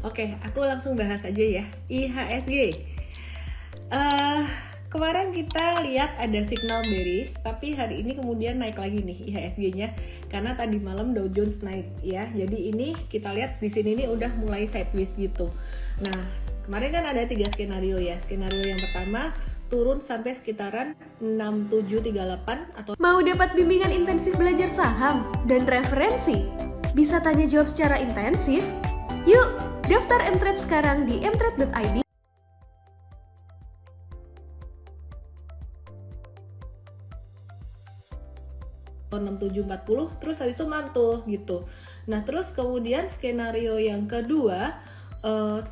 Oke, aku langsung bahas aja ya. IHSG. Kemarin kita lihat ada signal bearish, tapi hari ini kemudian naik lagi nih IHSG-nya karena tadi malam Dow Jones naik ya. Jadi ini kita lihat di sini nih udah mulai sideways gitu. Nah, kemarin kan ada 3 skenario ya. Skenario yang pertama turun sampai sekitaran 6738 atau Mau dapat bimbingan intensif belajar saham dan referensi? Bisa tanya jawab secara intensif? Yuk, daftar mtrade sekarang di mtrade.id. 6740 terus habis itu mantul gitu. Nah, terus kemudian skenario yang kedua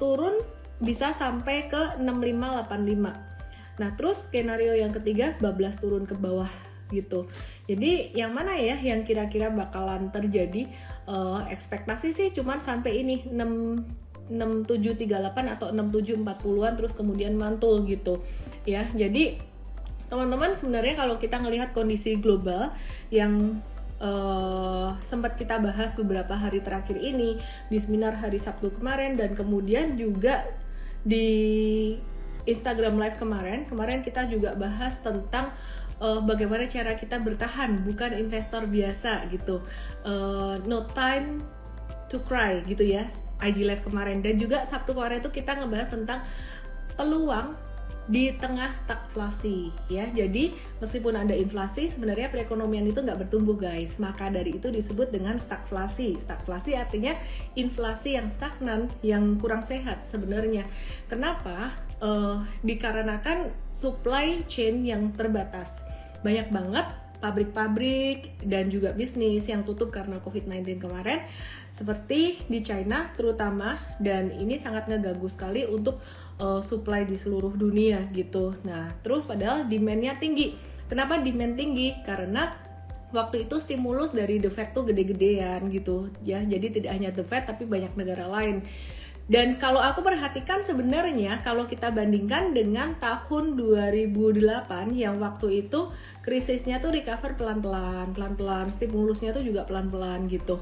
turun bisa sampai ke 6585. Nah, terus skenario yang ketiga bablas turun ke bawah gitu. Jadi yang mana ya yang kira-kira bakalan terjadi? Ekspektasi sih cuman sampai ini 6738 atau 6740-an terus kemudian mantul gitu ya. Jadi teman-teman sebenarnya kalau kita ngelihat kondisi global yang sempat kita bahas beberapa hari terakhir ini di seminar hari Sabtu kemarin dan kemudian juga di Instagram Live kemarin kita juga bahas tentang bagaimana cara kita bertahan, bukan investor biasa gitu. No time to cry gitu ya, IG Live kemarin. Dan juga Sabtu kemarin itu kita ngebahas tentang peluang di tengah stagflasi ya. Jadi meskipun ada inflasi, sebenarnya perekonomian itu nggak bertumbuh guys. Maka dari itu disebut dengan stagflasi. Stagflasi artinya inflasi yang stagnan, yang kurang sehat sebenarnya. Kenapa? Dikarenakan supply chain yang terbatas. Banyak banget pabrik-pabrik dan juga bisnis yang tutup karena COVID-19 kemarin, seperti di China terutama, dan ini sangat ngeganggu sekali untuk supply di seluruh dunia gitu. Nah, terus padahal demand-nya tinggi. Kenapa demand tinggi? Karena waktu itu stimulus dari The Fed tuh gede-gedean gitu ya. Jadi tidak hanya The Fed tapi banyak negara lain. Dan kalau aku perhatikan sebenarnya kalau kita bandingkan dengan tahun 2008 yang waktu itu krisisnya tuh recover pelan-pelan, stimulusnya tuh juga pelan-pelan gitu.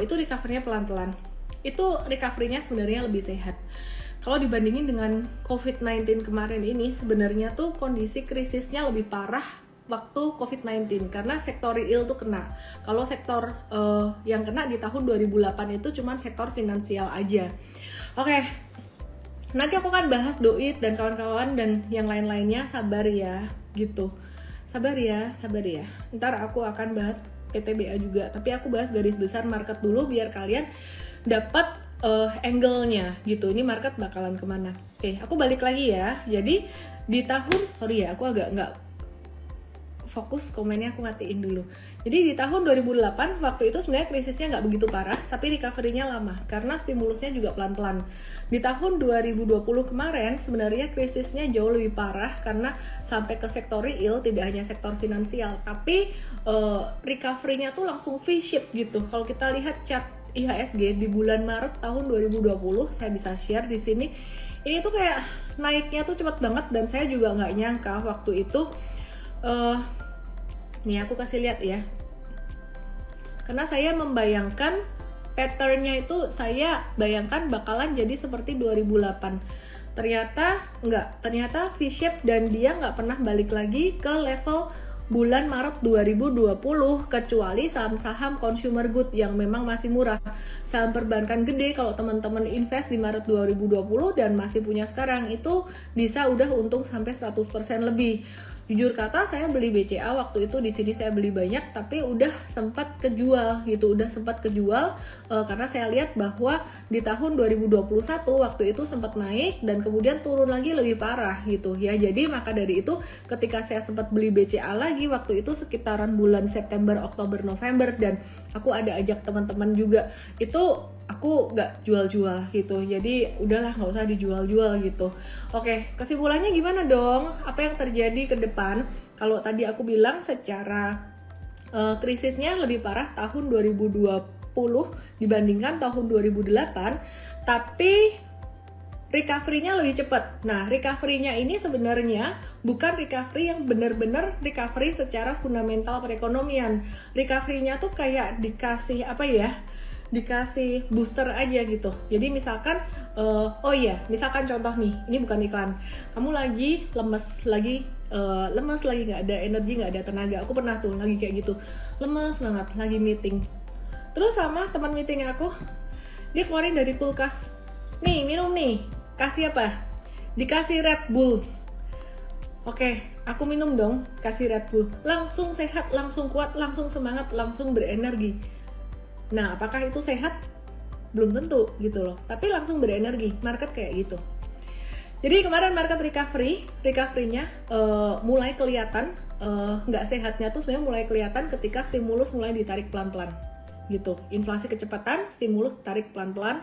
Itu recovernya pelan-pelan. Itu recovery-nya sebenarnya lebih sehat. Kalau dibandingin dengan COVID-19 kemarin ini, sebenarnya tuh kondisi krisisnya lebih parah waktu COVID-19 karena sektor real tuh kena. Kalau sektor yang kena di tahun 2008 itu cuman sektor finansial aja. Oke, nanti aku akan bahas Doit dan kawan-kawan dan yang lain-lainnya, sabar ya gitu. Sabar ya. Ntar aku akan bahas PTBA juga, tapi aku bahas garis besar market dulu biar kalian dapat angle-nya gitu. Ini market bakalan kemana? Oke, aku balik lagi ya. Jadi di tahun, sorry ya, aku agak nggak fokus komennya, aku matiin dulu. Jadi di tahun 2008 waktu itu sebenarnya krisisnya nggak begitu parah, tapi recovery-nya lama karena stimulusnya juga pelan-pelan. Di tahun 2020 kemarin sebenarnya krisisnya jauh lebih parah karena sampai ke sektor real, tidak hanya sektor finansial, tapi recovery-nya tuh langsung V-shape gitu. Kalau kita lihat chart IHSG di bulan Maret tahun 2020, saya bisa share di sini. Ini tuh kayak naiknya tuh cepat banget dan saya juga nggak nyangka waktu itu. Nih aku kasih lihat ya. Karena saya membayangkan pattern-nya itu saya bayangkan bakalan jadi seperti 2008. Ternyata enggak, ternyata V-shape dan dia nggak pernah balik lagi ke level bulan Maret 2020 kecuali saham-saham consumer good yang memang masih murah. Saham perbankan gede kalau teman-teman invest di Maret 2020 dan masih punya sekarang itu bisa udah untung sampai 100% lebih. Jujur kata saya beli BCA waktu itu, di sini saya beli banyak tapi udah sempat kejual gitu, karena saya lihat bahwa di tahun 2021 waktu itu sempat naik dan kemudian turun lagi lebih parah gitu ya. Jadi maka dari itu ketika saya sempat beli BCA lagi waktu itu sekitaran bulan September, Oktober, November, dan aku ada ajak teman-teman juga, itu aku nggak jual-jual gitu, jadi udahlah nggak usah dijual-jual gitu. Oke, kesimpulannya gimana dong? Apa yang terjadi ke depan? Kalau tadi aku bilang secara krisisnya lebih parah tahun 2020 dibandingkan tahun 2008, tapi recovery-nya lebih cepat. Nah, recovery-nya ini sebenarnya bukan recovery yang benar-benar recovery secara fundamental perekonomian. Recovery-nya tuh kayak dikasih apa ya? dikasih booster aja gitu. Jadi misalkan oh iya, misalkan contoh nih, ini bukan iklan, kamu lagi lemes lagi nggak ada energi, nggak ada tenaga. Aku pernah tuh lagi kayak gitu, lemes banget lagi meeting, terus sama teman meeting aku, dia keluarin dari kulkas, nih minum nih, kasih apa, dikasih Red Bull. Oke, aku minum dong, kasih Red Bull, langsung sehat, langsung kuat, langsung semangat, langsung berenergi. Nah, apakah itu sehat? Belum tentu gitu loh, tapi langsung berenergi. Market kayak gitu. Jadi kemarin market recovery-nya mulai kelihatan, nggak sehatnya tuh sebenarnya mulai kelihatan ketika stimulus mulai ditarik pelan-pelan gitu. Inflasi kecepatan, stimulus tarik pelan-pelan,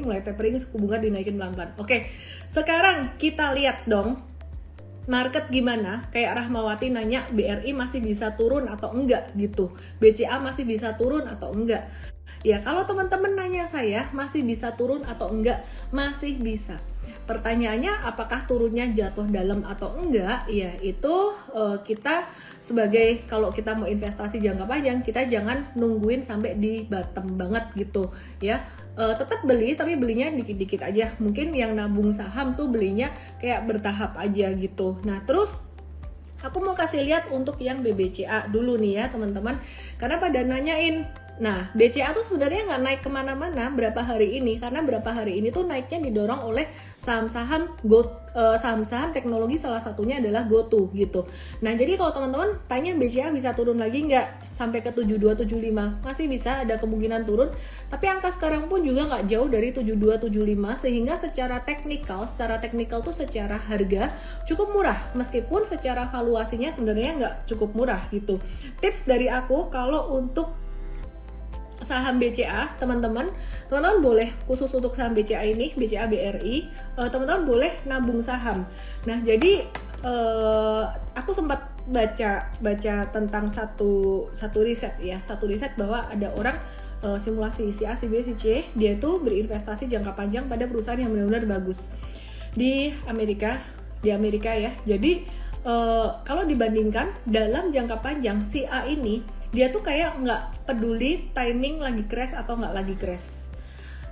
mulai tapering, suku bunga dinaikin pelan-pelan. Oke, sekarang kita lihat dong market gimana. Kayak Rahmawati nanya BRI masih bisa turun atau enggak gitu, BCA masih bisa turun atau enggak. Ya, kalau teman-teman nanya saya masih bisa turun atau enggak, masih bisa. Pertanyaannya apakah turunnya jatuh dalam atau enggak? Ya, itu kita sebagai, kalau kita mau investasi jangka panjang, kita jangan nungguin sampai di bottom banget gitu ya. Tetap beli, tapi belinya dikit-dikit aja. Mungkin yang nabung saham tuh belinya kayak bertahap aja gitu. Nah, terus aku mau kasih lihat untuk yang BBCA dulu nih ya teman-teman, karena pada nanyain, nah BCA tuh sebenarnya nggak naik kemana-mana berapa hari ini, karena berapa hari ini tuh naiknya didorong oleh saham-saham saham-saham teknologi, salah satunya adalah GoTo gitu. Nah, jadi kalau teman-teman tanya BCA bisa turun lagi nggak sampai ke 7275, masih bisa, ada kemungkinan turun, tapi angka sekarang pun juga nggak jauh dari 7275, sehingga secara teknikal tuh secara harga cukup murah, meskipun secara valuasinya sebenarnya nggak cukup murah gitu. Tips dari aku kalau untuk saham BCA, teman-teman boleh, khusus untuk saham BCA ini, BCA BRI, teman-teman boleh nabung saham. Nah, jadi aku sempat baca tentang satu riset bahwa ada orang simulasi si A, si B, si C, dia tuh berinvestasi jangka panjang pada perusahaan yang benar-benar bagus di Amerika ya. Jadi kalau dibandingkan dalam jangka panjang, si A ini dia tuh kayak nggak peduli timing lagi crash atau nggak lagi crash,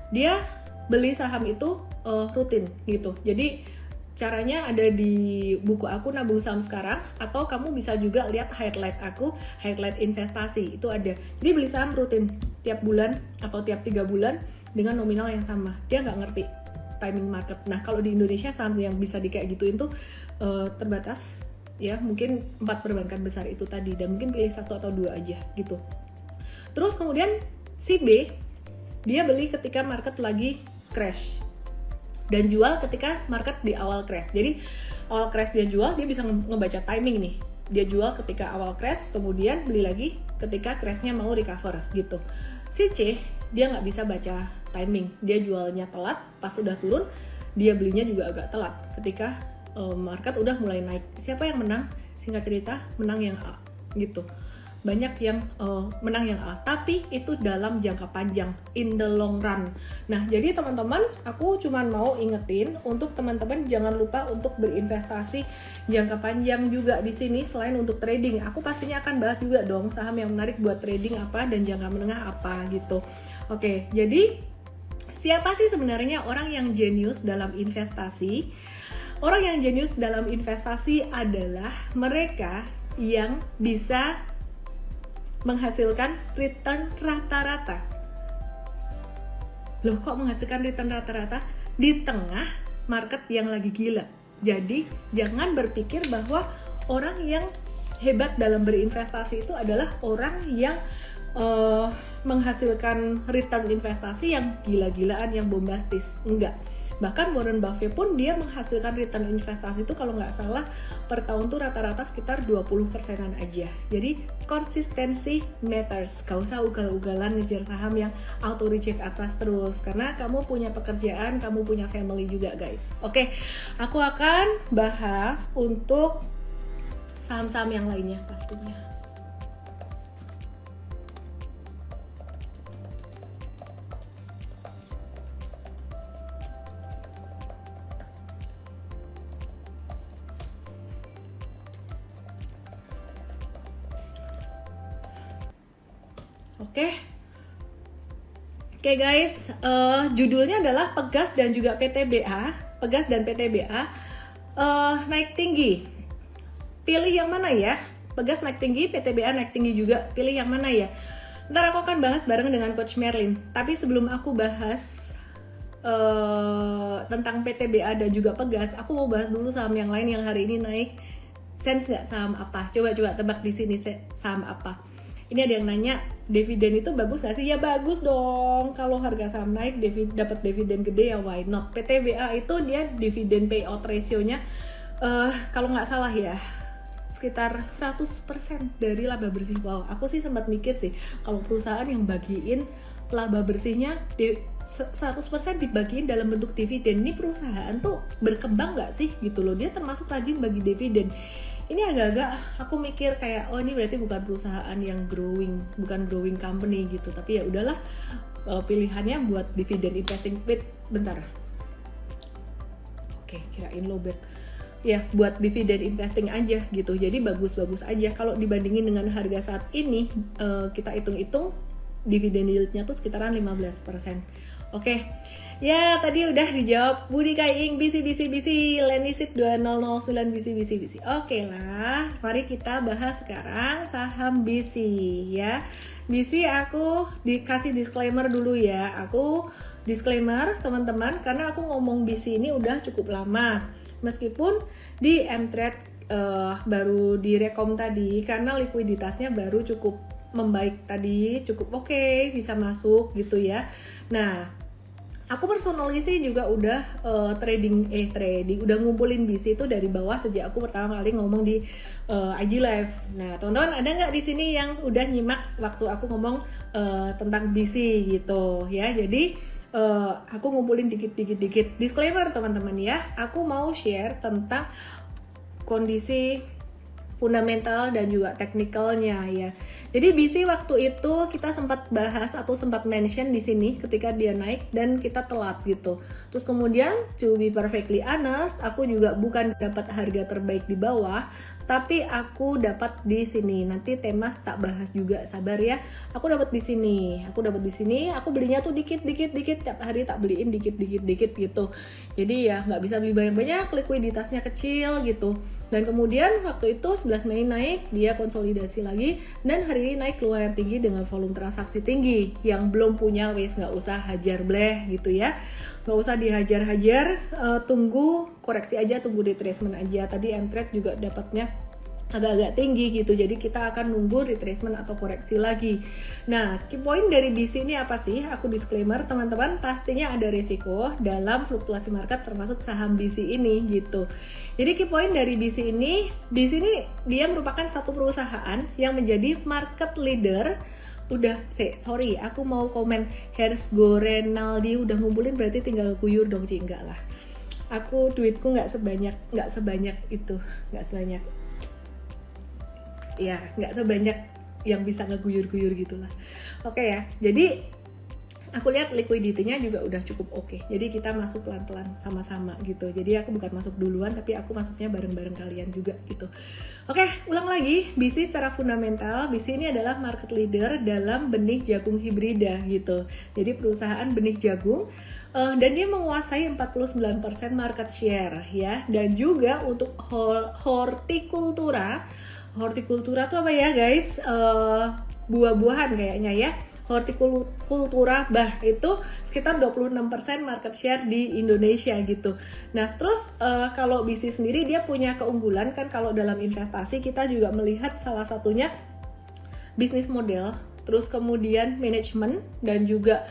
dia beli saham itu rutin gitu. Jadi caranya ada di buku aku Nabung Saham Sekarang, atau kamu bisa juga lihat highlight aku, highlight investasi itu ada. Jadi beli saham rutin tiap bulan atau tiap 3 bulan dengan nominal yang sama. Dia nggak ngerti timing market. Nah, kalau di Indonesia saham yang bisa di kayak gituin tuh terbatas ya, mungkin 4 perbankan besar itu tadi, dan mungkin pilih 1 atau 2 aja gitu. Terus kemudian si B, dia beli ketika market lagi crash dan jual ketika market di awal crash. Jadi awal crash dia jual, dia bisa ngebaca timing nih. Dia jual ketika awal crash, kemudian beli lagi ketika crashnya mau recover gitu. Si C, dia nggak bisa baca timing, dia jualnya telat, pas udah turun dia belinya juga agak telat ketika market udah mulai naik. Siapa yang menang? Singkat cerita, menang yang A gitu. Banyak yang menang yang A, tapi itu dalam jangka panjang, in the long run. Nah, jadi teman-teman, aku cuman mau ingetin untuk teman-teman jangan lupa untuk berinvestasi jangka panjang juga di sini. Selain untuk trading, aku pastinya akan bahas juga dong saham yang menarik buat trading apa dan jangka menengah apa gitu. Oke, jadi siapa sih sebenarnya orang yang jenius dalam investasi? Orang yang jenius dalam investasi adalah mereka yang bisa menghasilkan return rata-rata. Loh, kok menghasilkan return rata-rata? Di tengah market yang lagi gila. Jadi, jangan berpikir bahwa orang yang hebat dalam berinvestasi itu adalah orang yang menghasilkan return investasi yang gila-gilaan, yang bombastis. Enggak. Bahkan Warren Buffett pun dia menghasilkan return investasi itu kalau nggak salah per tahun tuh rata-rata sekitar 20%-an aja. Jadi konsistensi matters. Gak usah ugal-ugalan ngejar saham yang auto reject atas terus, karena kamu punya pekerjaan, kamu punya family juga guys. Oke, aku akan bahas untuk saham-saham yang lainnya pastinya. Oke, Oke guys, judulnya adalah Pegas dan juga PTBA. Pegas dan PTBA naik tinggi. Pilih yang mana ya? Pegas naik tinggi, PTBA naik tinggi juga. Pilih yang mana ya? Ntar aku akan bahas bareng dengan Coach Merlin. Tapi sebelum aku bahas tentang PTBA dan juga Pegas, aku mau bahas dulu saham yang lain yang hari ini naik. Sense nggak saham apa? Coba tebak di sini saham apa? Ini ada yang nanya, dividen itu bagus nggak sih? Ya bagus dong. Kalau harga saham naik, dapat dividen gede ya why not? PTBA itu dia dividen payout ratio-nya kalau nggak salah ya sekitar 100% dari laba bersih. Wow, aku sih sempat mikir sih kalau perusahaan yang bagiin laba bersihnya 100% dibagiin dalam bentuk dividen, ini perusahaan tuh berkembang nggak sih gitu loh. Dia termasuk rajin bagi dividen. Ini agak-agak aku mikir kayak ini berarti bukan perusahaan yang bukan growing company gitu. Tapi ya udahlah, pilihannya buat dividen investing. Bentar. Oke, kirain lowbat. Ya, buat dividen investing aja gitu. Jadi bagus-bagus aja. Kalau dibandingin dengan harga saat ini, kita hitung-hitung dividen yieldnya tuh sekitaran 15%. Oke. Ya, tadi udah dijawab Budi Kaing, bisi Lenisit 2009 bisi. Oke lah, mari kita bahas sekarang saham bisi ya. Bisi aku dikasih disclaimer dulu ya. Aku disclaimer teman-teman karena aku ngomong bisi ini udah cukup lama. Meskipun di Mtrade baru direkom tadi karena likuiditasnya baru cukup membaik tadi, cukup oke, bisa masuk gitu ya. Nah, aku personally sih juga udah trading, udah ngumpulin BC itu dari bawah sejak aku pertama kali ngomong di IG Live. Nah, teman-teman ada nggak di sini yang udah nyimak waktu aku ngomong tentang BC gitu ya? Jadi aku ngumpulin dikit. Disclaimer teman-teman ya, aku mau share tentang kondisi fundamental dan juga teknikalnya ya. Jadi BC waktu itu kita sempat bahas atau sempat mention di sini ketika dia naik dan kita telat gitu. Terus kemudian to be perfectly honest, aku juga bukan dapat harga terbaik di bawah, tapi aku dapat di sini. Nanti Temas tak bahas juga, sabar ya. Aku dapat di sini. Aku belinya tuh dikit tiap hari tak beliin dikit gitu. Jadi ya nggak bisa beli banyak-banyak, likuiditasnya kecil gitu. Dan kemudian waktu itu 11 Mei naik, dia konsolidasi lagi dan hari ini naik lumayan tinggi dengan volume transaksi tinggi. Yang belum punya wes nggak usah hajar bleh gitu ya, nggak usah dihajar-hajar, tunggu koreksi aja, tunggu retracement aja. Tadi Mtrade juga dapatnya agak-agak tinggi gitu, jadi kita akan nunggu retracement atau koreksi lagi. Nah, key point dari BC ini apa sih? Aku disclaimer teman-teman, pastinya ada risiko dalam fluktuasi market termasuk saham BC ini gitu. Jadi key point dari BC ini dia merupakan satu perusahaan yang menjadi market leader. Aku mau komen Hers Gorenaldi udah ngumpulin, berarti tinggal guyur dong Ci. Enggak lah, aku duitku nggak sebanyak itu, nggak sebanyak yang bisa ngeguyur-guyur gitulah. Oke ya, jadi aku lihat liquidity-nya juga udah cukup oke. Jadi kita masuk pelan-pelan sama-sama gitu. Jadi aku bukan masuk duluan, tapi aku masuknya bareng-bareng kalian juga gitu. Oke, ulang lagi, BC secara fundamental, BC ini adalah market leader dalam benih jagung hibrida gitu. Jadi perusahaan benih jagung, dan dia menguasai 49% market share ya. Dan juga untuk hortikultura tuh apa ya guys? Buah-buahan kayaknya ya. Hortikultura itu sekitar 26% market share di Indonesia gitu. Nah terus kalau BC sendiri dia punya keunggulan kan, kalau dalam investasi kita juga melihat salah satunya bisnis model, terus kemudian manajemen dan juga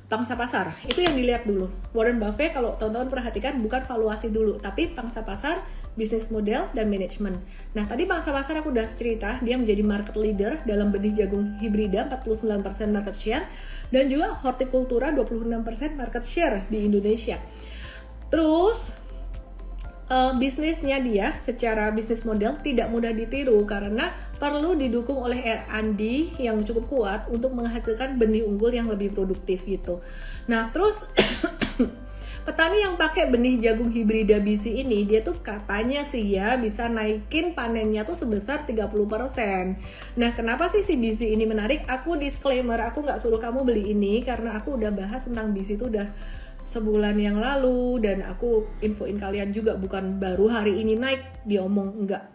pangsa pasar. Itu yang dilihat dulu. Warren Buffett kalau teman-teman perhatikan bukan valuasi dulu, tapi pangsa pasar, bisnis model, dan manajemen. Nah, tadi pangsa pasar aku udah cerita, dia menjadi market leader dalam benih jagung hibrida, 49% market share, dan juga hortikultura 26% market share di Indonesia. Terus bisnisnya dia secara bisnis model tidak mudah ditiru karena perlu didukung oleh R&D yang cukup kuat untuk menghasilkan benih unggul yang lebih produktif gitu. Nah terus petani yang pakai benih jagung hibrida BC ini, dia tuh katanya sih ya bisa naikin panennya tuh sebesar 30%. Nah, kenapa sih si BC ini menarik? Aku disclaimer, aku nggak suruh kamu beli ini karena aku udah bahas tentang BC itu udah sebulan yang lalu, dan aku infoin kalian juga bukan baru hari ini naik diomong, enggak.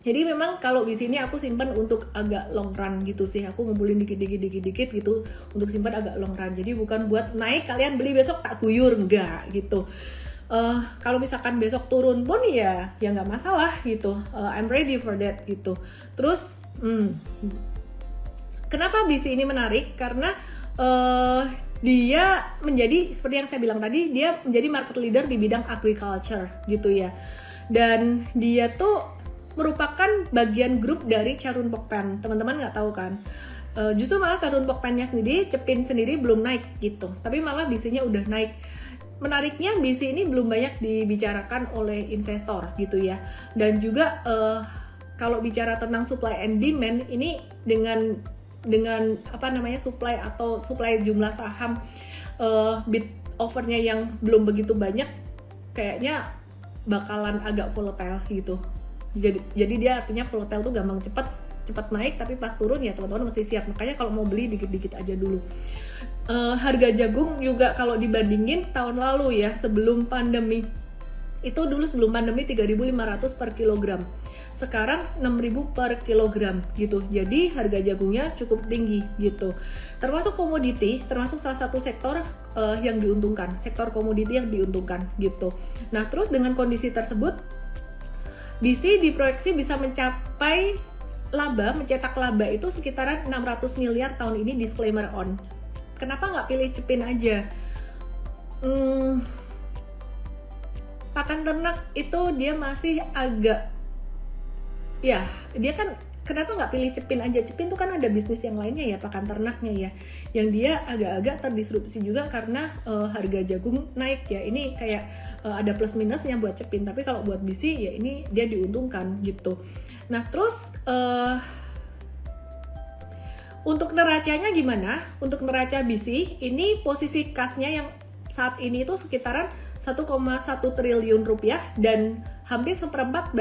Jadi memang kalau di sini aku simpan untuk agak long run gitu sih. Aku ngumpulin dikit gitu untuk simpan agak long run. Jadi bukan buat naik kalian beli besok tak guyur, enggak gitu. Kalau misalkan besok turun pun ya nggak masalah gitu. I'm ready for that gitu. Terus kenapa BC ini menarik? Karena dia menjadi seperti yang saya bilang tadi, dia menjadi market leader di bidang agriculture gitu ya. Dan dia tuh merupakan bagian grup dari Charun Pokpen. Teman-teman nggak tahu kan? Justru malah Charun Pokpennya sendiri, Cepin sendiri belum naik gitu. Tapi malah BC-nya udah naik. Menariknya BC ini belum banyak dibicarakan oleh investor gitu ya. Dan juga kalau bicara tentang supply and demand ini dengan apa namanya supply jumlah saham bid offernya yang belum begitu banyak, kayaknya bakalan agak volatile gitu. Jadi dia artinya volatile tuh gampang cepat naik, tapi pas turun ya teman-teman mesti siap. Makanya kalau mau beli dikit-dikit aja dulu. Harga jagung juga kalau dibandingin tahun lalu ya, sebelum pandemi, itu dulu sebelum pandemi 3.500 per kilogram, sekarang 6.000 per kilogram gitu. Jadi harga jagungnya cukup tinggi gitu. Termasuk komoditi, termasuk salah satu sektor yang diuntungkan, sektor komoditi yang diuntungkan gitu. Nah, terus dengan kondisi tersebut BC diproyeksi bisa mencapai mencetak laba itu sekitaran 600 miliar tahun ini, disclaimer on. Kenapa nggak pilih Cepin aja? Pakan ternak itu dia masih agak, ya dia kan, kenapa nggak pilih Cepin aja? Cepin tuh kan ada bisnis yang lainnya ya, pakan ternaknya ya, yang dia agak-agak terdisrupsi juga karena harga jagung naik ya. Ini kayak ada plus minusnya buat Cepin, tapi kalau buat BC ya ini dia diuntungkan gitu. Nah terus untuk neracanya gimana? Untuk neraca BC ini posisi kasnya yang saat ini itu sekitaran 1,1 triliun rupiah dan hampir seperempat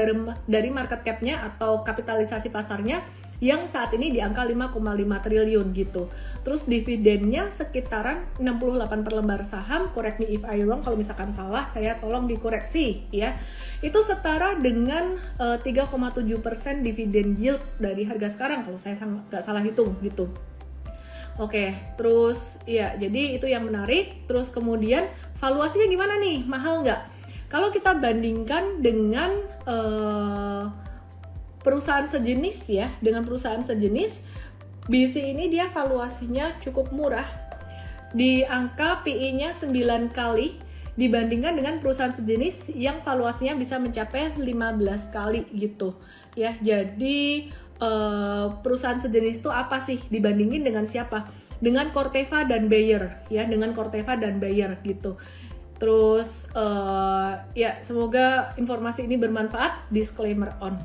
dari market cap-nya atau kapitalisasi pasarnya yang saat ini di angka 5,5 triliun gitu. Terus dividennya sekitaran 68 per lembar saham, correct me if I wrong, kalau misalkan salah saya tolong dikoreksi ya. Itu setara dengan 3,7% dividen yield dari harga sekarang kalau saya nggak salah hitung gitu. Oke, terus ya jadi itu yang menarik. Terus kemudian valuasinya gimana nih? Mahal nggak? Kalau kita bandingkan dengan perusahaan sejenis ya, dengan perusahaan sejenis, BC ini dia valuasinya cukup murah. Di angka PE-nya 9 kali dibandingkan dengan perusahaan sejenis yang valuasinya bisa mencapai 15 kali gitu. Ya, jadi perusahaan sejenis itu apa sih, dibandingin dengan siapa? Dengan Corteva dan Bayer ya, dengan Corteva dan Bayer gitu. Terus ya semoga informasi ini bermanfaat. Disclaimer on.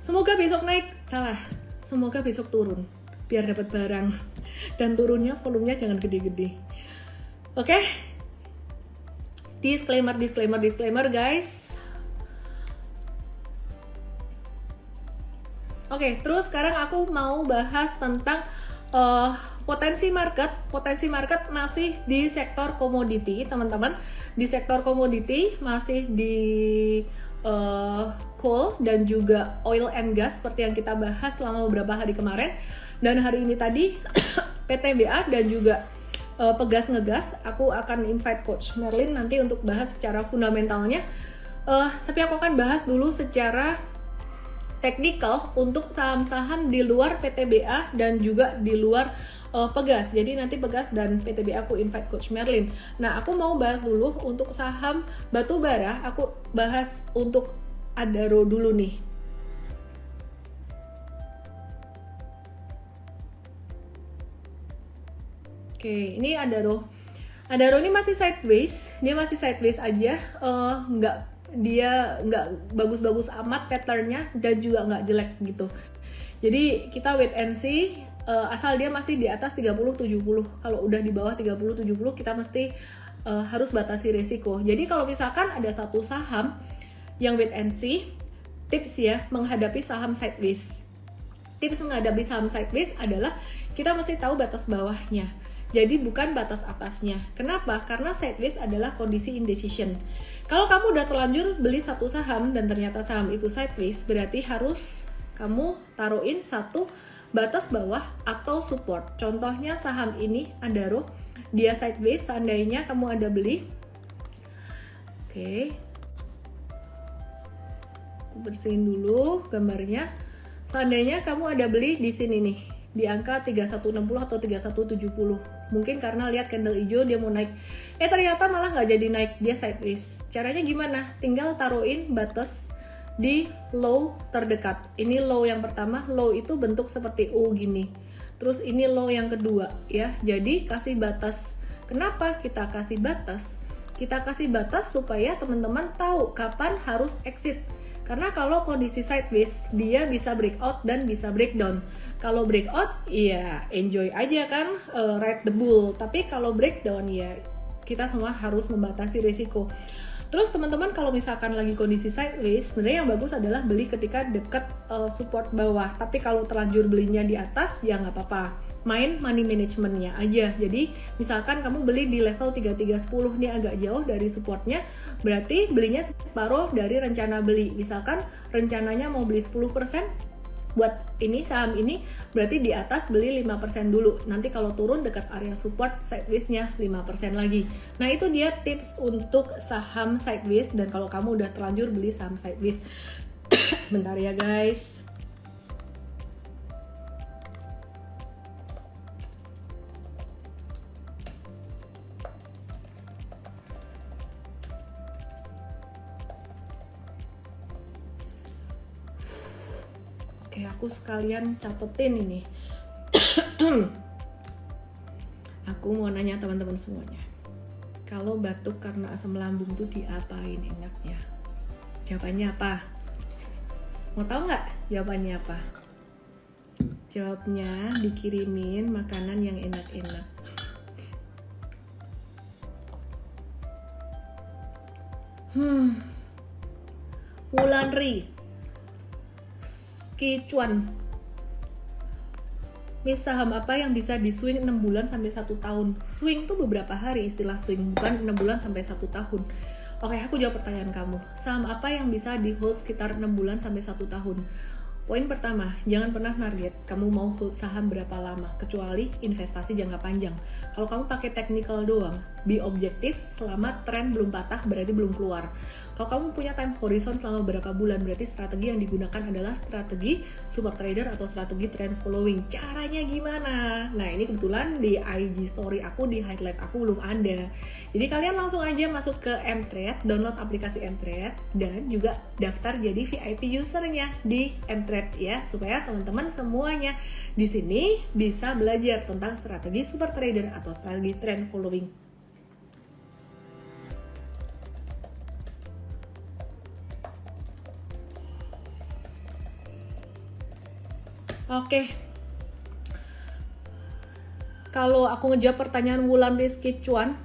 Semoga besok naik, salah. Semoga besok turun biar dapat barang, dan turunnya volumenya jangan gede-gede. Oke? Disclaimer guys. Oke, terus sekarang aku mau bahas tentang potensi market masih di sektor komoditi, teman-teman. Di sektor komoditi masih di coal dan juga oil and gas seperti yang kita bahas selama beberapa hari kemarin. Dan hari ini tadi PTBA dan juga Pegas Ngegas, aku akan invite Coach Merlin nanti untuk bahas secara fundamentalnya. Tapi aku akan bahas dulu secara technical untuk saham-saham di luar PTBA dan juga di luar Pegas. Jadi nanti Pegas dan PTBA aku invite Coach Merlin. Nah, aku mau bahas dulu untuk saham batu bara, aku bahas untuk Adaro dulu nih. Oke, ini Adaro. Adaro ini masih sideways, dia masih sideways aja, dia nggak bagus-bagus amat patternnya dan juga nggak jelek gitu. Jadi kita wait and see asal dia masih di atas 30-70. Kalau udah di bawah 30-70 kita mesti harus batasi resiko. Jadi kalau misalkan ada satu saham yang wait and see, tips ya menghadapi saham sideways. Tips menghadapi saham sideways adalah kita mesti tahu batas bawahnya. Jadi bukan batas atasnya. Kenapa? Karena sideways adalah kondisi indecision. Kalau kamu udah terlanjur beli satu saham dan ternyata saham itu sideways, berarti harus kamu taruhin satu batas bawah atau support. Contohnya saham ini Adaro, dia sideways, seandainya kamu ada beli. Oke. Aku bersihin dulu gambarnya. Seandainya kamu ada beli di sini nih, di angka 3160 atau 3170. Mungkin karena lihat candle hijau dia mau naik. Ternyata malah nggak jadi naik, dia sideways. Caranya gimana? Tinggal taruhin batas di low terdekat. Ini low yang pertama, low itu bentuk seperti U gini. Terus ini low yang kedua ya. Jadi kasih batas. Kenapa kita kasih batas? Kita kasih batas supaya teman-teman tahu kapan harus exit. Karena kalau kondisi sideways, dia bisa breakout dan bisa breakdown. Kalau breakout, ya enjoy aja kan, ride the bull. Tapi kalau breakdown, ya kita semua harus membatasi risiko. Terus teman-teman kalau misalkan lagi kondisi sideways, sebenarnya yang bagus adalah beli ketika deket support bawah. Tapi kalau terlanjur belinya di atas, ya nggak apa-apa. Main money managementnya aja. Jadi misalkan kamu beli di level 3310 nih agak jauh dari supportnya, berarti belinya separuh dari rencana beli. Misalkan rencananya mau beli 10%, buat ini saham ini berarti di atas beli 5% dulu. Nanti kalau turun dekat area support sideways-nya 5% lagi. Nah, itu dia tips untuk saham sideways. Dan kalau kamu udah terlanjur beli saham sideways, bentar ya guys. Oke, aku sekalian catetin ini. Aku mau nanya teman-teman semuanya. Kalau batuk karena asam lambung tuh diapain enaknya? Jawabannya apa? Mau tahu nggak jawabannya apa? Jawabnya dikirimin makanan yang enak-enak. Wulandri, Sichuan. Saham apa yang bisa di swing 6 bulan sampai 1 tahun? Swing tuh beberapa hari, istilah swing, bukan 6 bulan sampai 1 tahun. Oke, aku jawab pertanyaan kamu. Saham apa yang bisa di hold sekitar 6 bulan sampai 1 tahun? Poin pertama, jangan pernah target kamu mau hold saham berapa lama, kecuali investasi jangka panjang. Kalau kamu pakai technical doang, be objektif selama tren belum patah berarti belum keluar. Kalau kamu punya time horizon selama berapa bulan, berarti strategi yang digunakan adalah strategi super trader atau strategi trend following. Caranya gimana? Nah, ini kebetulan di IG story aku, di highlight aku belum ada. Jadi kalian langsung aja masuk ke Mtrade, download aplikasi Mtrade, dan juga daftar jadi VIP usernya di Mtrade ya, supaya teman-teman semuanya di sini bisa belajar tentang strategi super trader atau strategi trend following. Oke. Kalau aku ngejawab pertanyaan Wulandri Sichuan,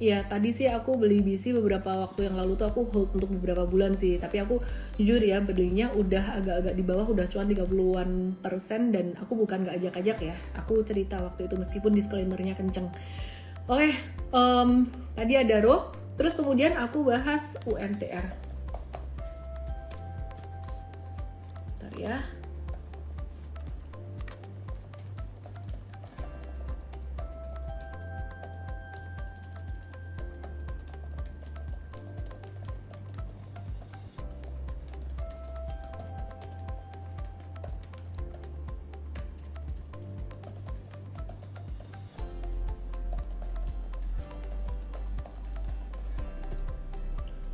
ya tadi sih aku beli BC beberapa waktu yang lalu tuh aku hold untuk beberapa bulan sih. Tapi aku jujur ya belinya udah agak-agak di bawah, udah cuan 30-an% dan aku bukan gak ajak-ajak ya. Aku cerita waktu itu meskipun disclaimer-nya kenceng. Oke, tadi ada Adaro, terus kemudian aku bahas UNTR. Bentar ya.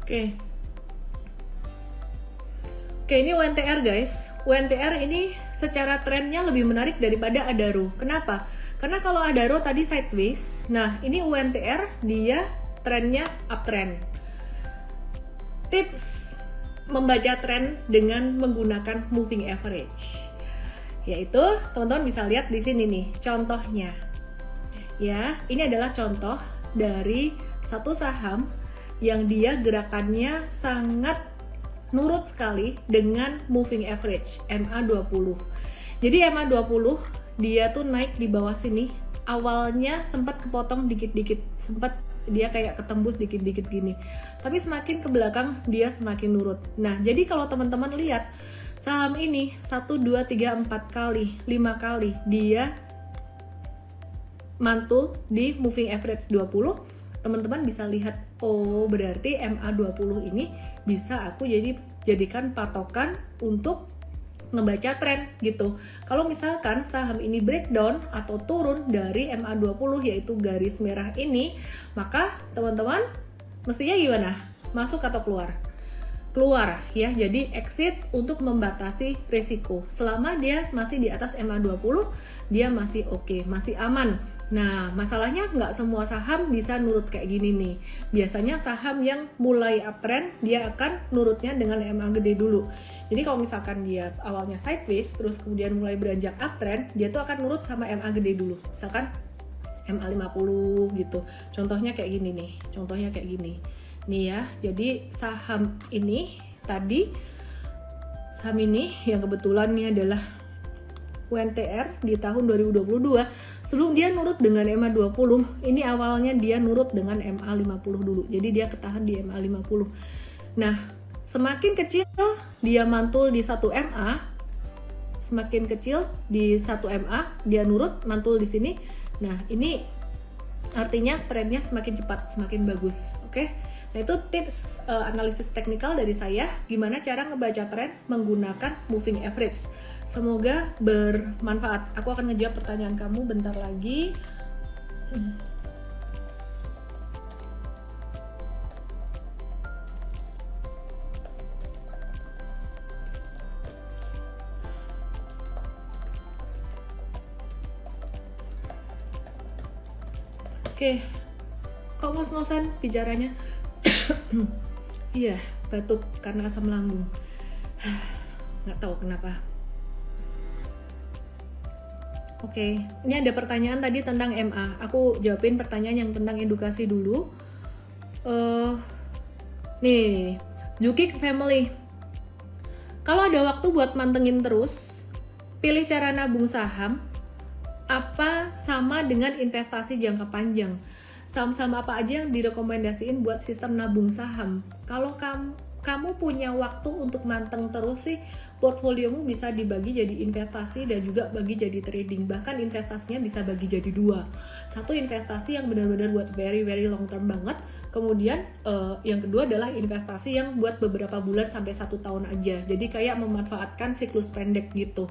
Oke, ini UNTR guys. UNTR ini secara trennya lebih menarik daripada Adaro. Kenapa? Karena kalau Adaro tadi sideways, nah ini UNTR dia trennya uptrend. Tips membaca tren dengan menggunakan moving average. Yaitu teman-teman bisa lihat di sini nih contohnya. Ya, ini adalah contoh dari satu saham yang dia gerakannya sangat nurut sekali dengan moving average MA20. Jadi MA20 dia tuh naik di bawah sini. Awalnya sempat kepotong dikit-dikit, sempat dia kayak ketembus dikit-dikit gini. Tapi semakin ke belakang dia semakin nurut. Nah, jadi kalau teman-teman lihat saham ini 1 2 3 4 kali, 5 kali dia mantul di moving average 20, teman-teman bisa lihat, oh berarti MA20 ini bisa aku jadikan patokan untuk ngebaca tren gitu. Kalau misalkan saham ini breakdown atau turun dari MA20 yaitu garis merah ini, maka teman-teman mestinya gimana? Masuk atau keluar? Keluar ya, jadi exit untuk membatasi risiko. Selama dia masih di atas MA20, dia masih oke, masih aman. Nah, masalahnya nggak semua saham bisa nurut kayak gini nih. Biasanya saham yang mulai uptrend, dia akan nurutnya dengan MA gede dulu. Jadi kalau misalkan dia awalnya sideways, terus kemudian mulai beranjak uptrend, dia tuh akan nurut sama MA gede dulu. Misalkan MA50 gitu. Contohnya kayak gini nih, contohnya kayak gini. Nih ya, jadi saham ini tadi, saham ini yang kebetulan ini adalah UNTR di tahun 2022, sebelum dia nurut dengan MA20, ini awalnya dia nurut dengan MA50 dulu. Jadi dia ketahan di MA50. Nah, semakin kecil dia mantul di 1 MA, semakin kecil di 1 MA, dia nurut mantul di sini. Nah, ini artinya trennya semakin cepat, semakin bagus. Oke? Nah, itu tips analisis teknikal dari saya, gimana cara ngebaca tren menggunakan moving average. Semoga bermanfaat. Aku akan ngejawab pertanyaan kamu bentar lagi. Oke, kok ngos-ngosan bicaranya? Iya, batuk karena asam lambung. Nggak tahu kenapa. Oke, ini ada pertanyaan tadi tentang MA. Aku jawabin pertanyaan yang tentang edukasi dulu. Nih, Jukik Family. Kalau ada waktu buat mantengin terus, pilih cara nabung saham apa sama dengan investasi jangka panjang. Saham-saham apa aja yang direkomendasiin buat sistem nabung saham? Kalau kamu punya waktu untuk manteng terus sih, portfoliomu bisa dibagi jadi investasi dan juga bagi jadi trading. Bahkan investasinya bisa bagi jadi 2. Satu investasi yang benar-benar buat very long term banget. Kemudian yang kedua adalah investasi yang buat beberapa bulan sampai 1 tahun aja. Jadi kayak memanfaatkan siklus pendek gitu.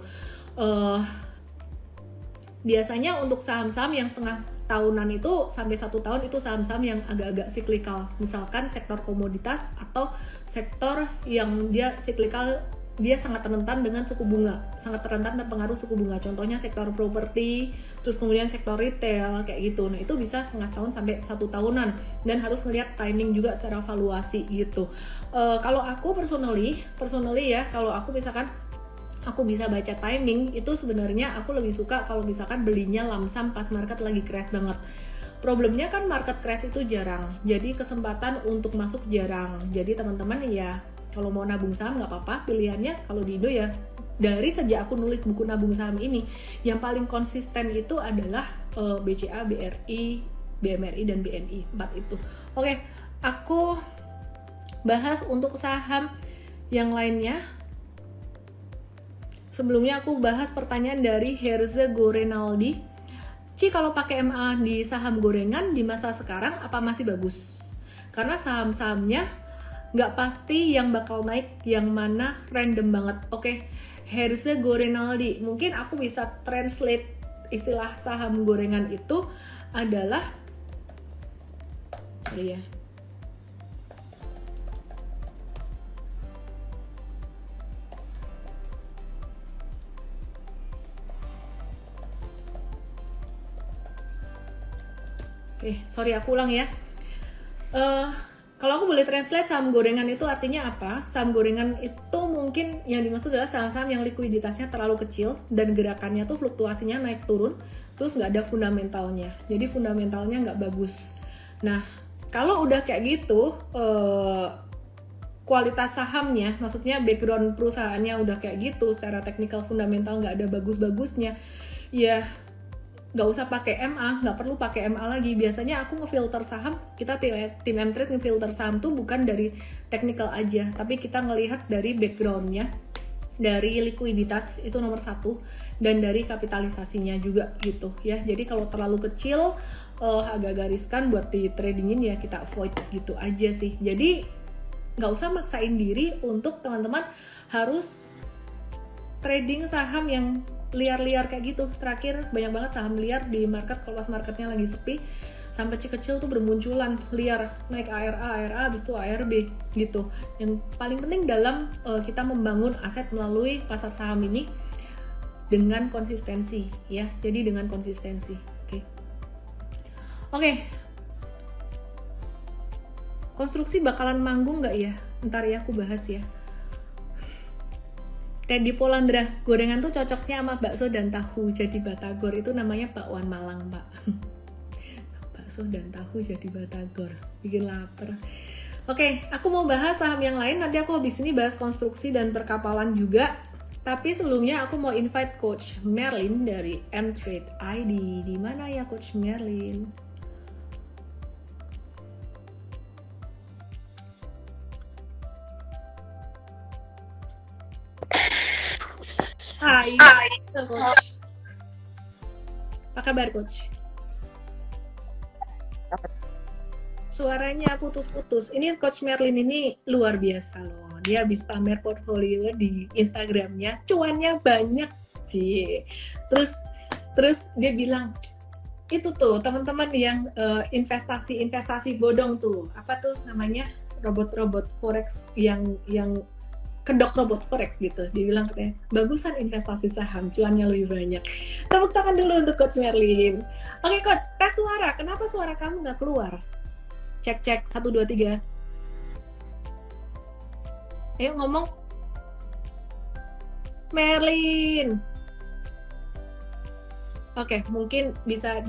Biasanya untuk saham-saham yang setengah tahunan itu sampai 1 tahun itu saham-saham yang agak-agak siklikal, misalkan sektor komoditas atau sektor yang dia siklikal, dia sangat rentan dengan suku bunga, sangat rentan terpengaruh suku bunga. Contohnya sektor properti, terus kemudian sektor retail kayak gitu. Nah itu bisa setengah tahun sampai 1 tahunan dan harus melihat timing juga secara valuasi gitu. Kalau aku personally ya, kalau aku misalkan aku bisa baca timing, itu sebenarnya aku lebih suka kalau misalkan belinya lamsam pas market lagi crash banget. Problemnya kan market crash itu jarang, jadi kesempatan untuk masuk jarang. Jadi teman-teman ya, kalau mau nabung saham nggak apa-apa, pilihannya kalau di Indo ya, dari sejak aku nulis buku nabung saham ini, yang paling konsisten itu adalah BCA, BRI, BMRI, dan BNI, 4 itu. Oke, aku bahas untuk saham yang lainnya. Sebelumnya aku bahas pertanyaan dari Herze Gorenaldi. Ci, kalau pakai MA di saham gorengan di masa sekarang apa masih bagus? Karena saham-sahamnya nggak pasti yang bakal naik, yang mana random banget. Oke, Herze Gorenaldi, mungkin aku bisa translate istilah saham gorengan itu adalah sorry aku ulang ya. Kalau aku boleh translate saham gorengan itu artinya apa? Saham gorengan itu mungkin mungkin yang dimaksud adalah saham-saham yang likuiditasnya terlalu kecil dan gerakannya tuh fluktuasinya naik turun, terus nggak ada fundamentalnya. Jadi fundamentalnya nggak bagus. Nah, kalau udah kayak gitu, kualitas sahamnya, maksudnya background perusahaannya udah kayak gitu, secara teknikal fundamental nggak ada bagus-bagusnya, ya nggak usah pakai MA, nggak perlu pakai MA lagi. Biasanya aku ngefilter saham, kita tim M-Trade ngefilter saham tuh bukan dari technical aja, tapi kita ngelihat dari backgroundnya, dari likuiditas itu nomor 1, dan dari kapitalisasinya juga gitu ya. Jadi kalau terlalu kecil agak-agak riskan buat di tradingin, ya kita avoid gitu aja sih. Jadi nggak usah maksain diri untuk teman-teman harus trading saham yang liar-liar kayak gitu. Terakhir banyak banget saham liar di market, kalau pas marketnya lagi sepi, sampai kecil tuh bermunculan liar, naik ARA habis itu ARB gitu. Yang paling penting dalam kita membangun aset melalui pasar saham ini dengan konsistensi ya. Jadi dengan konsistensi. Oke. Konstruksi bakalan manggung nggak ya? Ntar ya aku bahas ya. Teddy Polandra, gorengan tuh cocoknya sama bakso dan tahu jadi batagor, itu namanya bakwan Malang, Pak. Bakso dan tahu jadi batagor, bikin lapar. Oke, aku mau bahas saham yang lain, nanti aku habis ini bahas konstruksi dan perkapalan juga. Tapi sebelumnya aku mau invite Coach Merlin dari M-Trade ID. Di mana ya Coach Merlin? Hai, Coach. Apa kabar, Coach? Suaranya putus-putus. Ini Coach Merlin ini luar biasa loh. Dia habis pamer portfolio di Instagramnya, cuannya banyak sih. Terus dia bilang, itu tuh teman-teman yang investasi bodong tuh, apa tuh namanya, robot forex yang kedok robot forex gitu. Dia bilang katanya, bagusan investasi saham, cuannya lebih banyak. Tepuk tangan dulu untuk Coach Merlin. Oke Coach, tes suara. Kenapa suara kamu nggak keluar? Cek, 1, 2, 3. Ayo ngomong. Merlin. Oke, mungkin bisa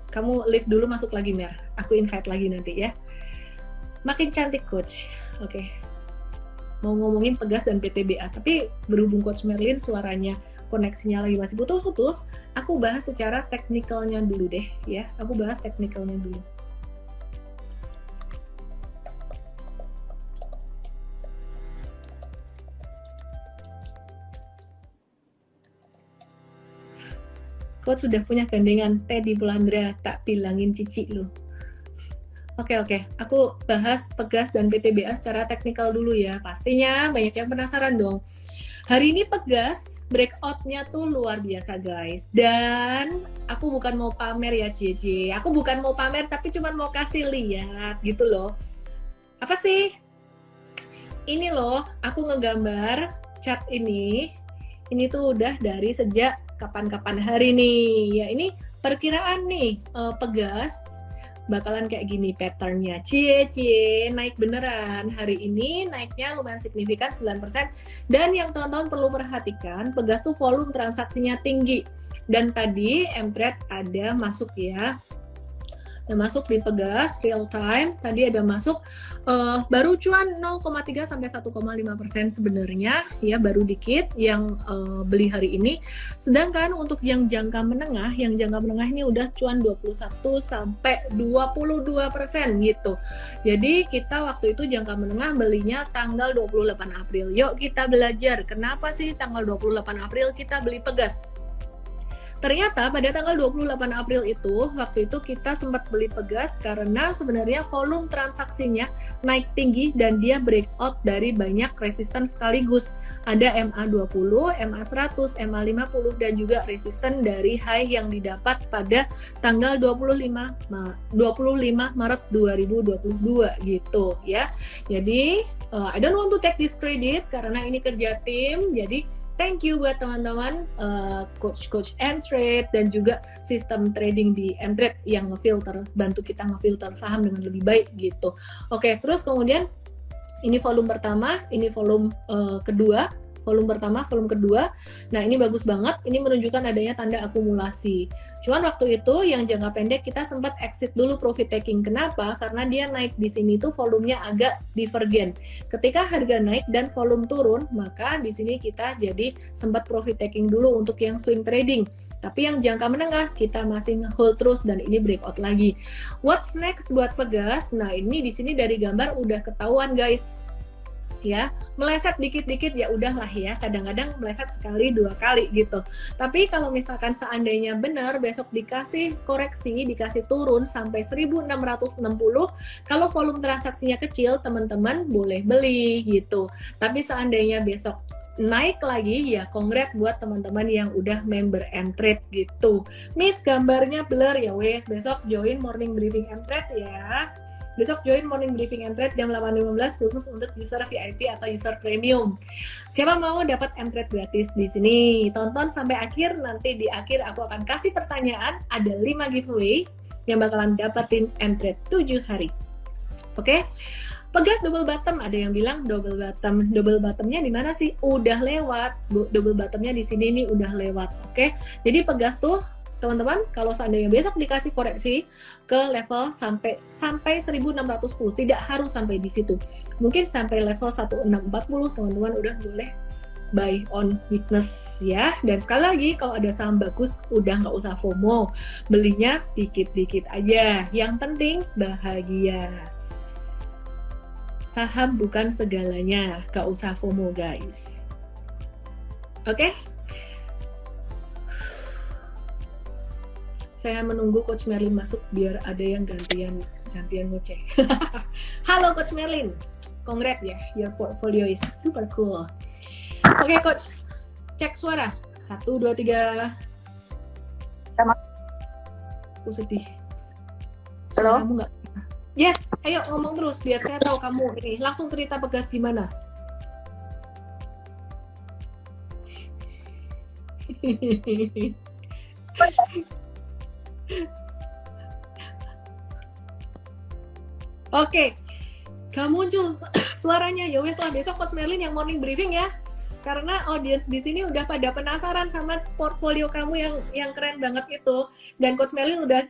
kamu live dulu, masuk lagi Mer. Aku invite lagi nanti ya. Makin cantik Coach. Oke. Mau ngomongin Pegas dan PTBA, tapi berhubung Coach Merlin suaranya koneksinya lagi masih putus-putus, aku bahas secara teknikalnya dulu deh ya. Aku bahas teknikalnya dulu. Coach sudah punya gandengan Teddy Polandra, tak bilangin cici lu. Oke, aku bahas Pegas dan PTBA secara teknikal dulu ya. Pastinya banyak yang penasaran dong. Hari ini Pegas breakout-nya tuh luar biasa guys. Dan aku bukan mau pamer ya Cici. Aku bukan mau pamer tapi cuma mau kasih lihat gitu loh. Apa sih? Ini loh, aku ngegambar chart ini. Ini tuh udah dari sejak kapan-kapan hari nih. Ya ini perkiraan nih Pegas bakalan kayak gini patternnya. Cie, naik beneran. Hari ini naiknya lumayan signifikan 9%. Dan yang teman-teman perlu perhatikan, Pegas tuh volume transaksinya tinggi. Dan tadi M-Trade ada masuk ya. Masuk di Pegas real time, tadi ada masuk baru cuan 0,3 sampai 1,5% sebenarnya ya, baru dikit yang beli hari ini. Sedangkan untuk yang jangka menengah ini udah cuan 21 sampai 22% gitu. Jadi kita waktu itu jangka menengah belinya tanggal 28 April. Yuk kita belajar kenapa sih tanggal 28 April kita beli Pegas. Ternyata pada tanggal 28 April itu, waktu itu kita sempat beli Pegas karena sebenarnya volume transaksinya naik tinggi dan dia breakout dari banyak resisten sekaligus. Ada MA20, MA100, MA50 dan juga resisten dari high yang didapat pada tanggal 25 Maret 2022 gitu ya. Jadi I don't want to take this credit karena ini kerja tim, jadi thank you buat teman-teman coach M-Trade dan juga sistem trading di M-Trade yang bantu kita ngefilter saham dengan lebih baik gitu. Oke, terus kemudian Ini volume pertama, ini volume kedua, volume pertama, volume kedua. Nah, ini bagus banget, ini menunjukkan adanya tanda akumulasi. Cuman waktu itu yang jangka pendek kita sempat exit dulu profit taking. Kenapa? Karena dia naik di sini tuh volumenya agak divergen. Ketika harga naik dan volume turun, maka di sini kita jadi sempat profit taking dulu untuk yang swing trading. Tapi yang jangka menengah kita masih hold terus dan ini breakout lagi. What's next buat Pegas? Nah, ini di sini dari gambar udah ketahuan guys. Ya, meleset dikit-dikit ya udahlah ya, kadang-kadang meleset sekali 2 kali gitu. Tapi kalau misalkan seandainya benar besok dikasih koreksi, dikasih turun sampai 1660, kalau volume transaksinya kecil teman-teman boleh beli gitu. Tapi seandainya besok naik lagi ya congrats buat teman-teman yang udah member Mtrade gitu. Miss gambarnya blur ya wes, besok join morning briefing Mtrade ya. Besok join morning briefing Mtrade jam 8.15 khusus untuk user VIP atau user premium. Siapa mau dapat Mtrade gratis di sini? Tonton sampai akhir, nanti di akhir aku akan kasih pertanyaan, ada 5 giveaway yang bakalan dapetin Mtrade 7 hari. Oke? Pegas double bottom, ada yang bilang double bottomnya di mana sih? Udah lewat, double bottomnya di sini nih udah lewat, oke? Jadi Pegas tuh teman-teman, kalau seandainya besok dikasih koreksi ke level sampai 1610, tidak harus sampai di situ. Mungkin sampai level 1640 teman-teman udah boleh buy on weakness ya. Dan sekali lagi kalau ada saham bagus udah nggak usah FOMO, belinya dikit-dikit aja. Yang penting bahagia. Saham bukan segalanya, gak usah FOMO guys. Oke? Saya menunggu Coach Merlin masuk biar ada yang gantian ngoceh. Halo Coach Merlin, congrats ya, your portfolio is super cool. Oke Coach, cek suara. 1, 2, 3. Aku sedih. Halo? Kamu nggak? Yes, ayo ngomong terus biar saya tahu kamu ini. Langsung cerita Pegas gimana? Oke, gak muncul suaranya. Ya wes lah, besok Coach Merlin yang morning briefing ya. Karena audiens di sini udah pada penasaran sama portfolio kamu yang keren banget itu. Dan Coach Merlin udah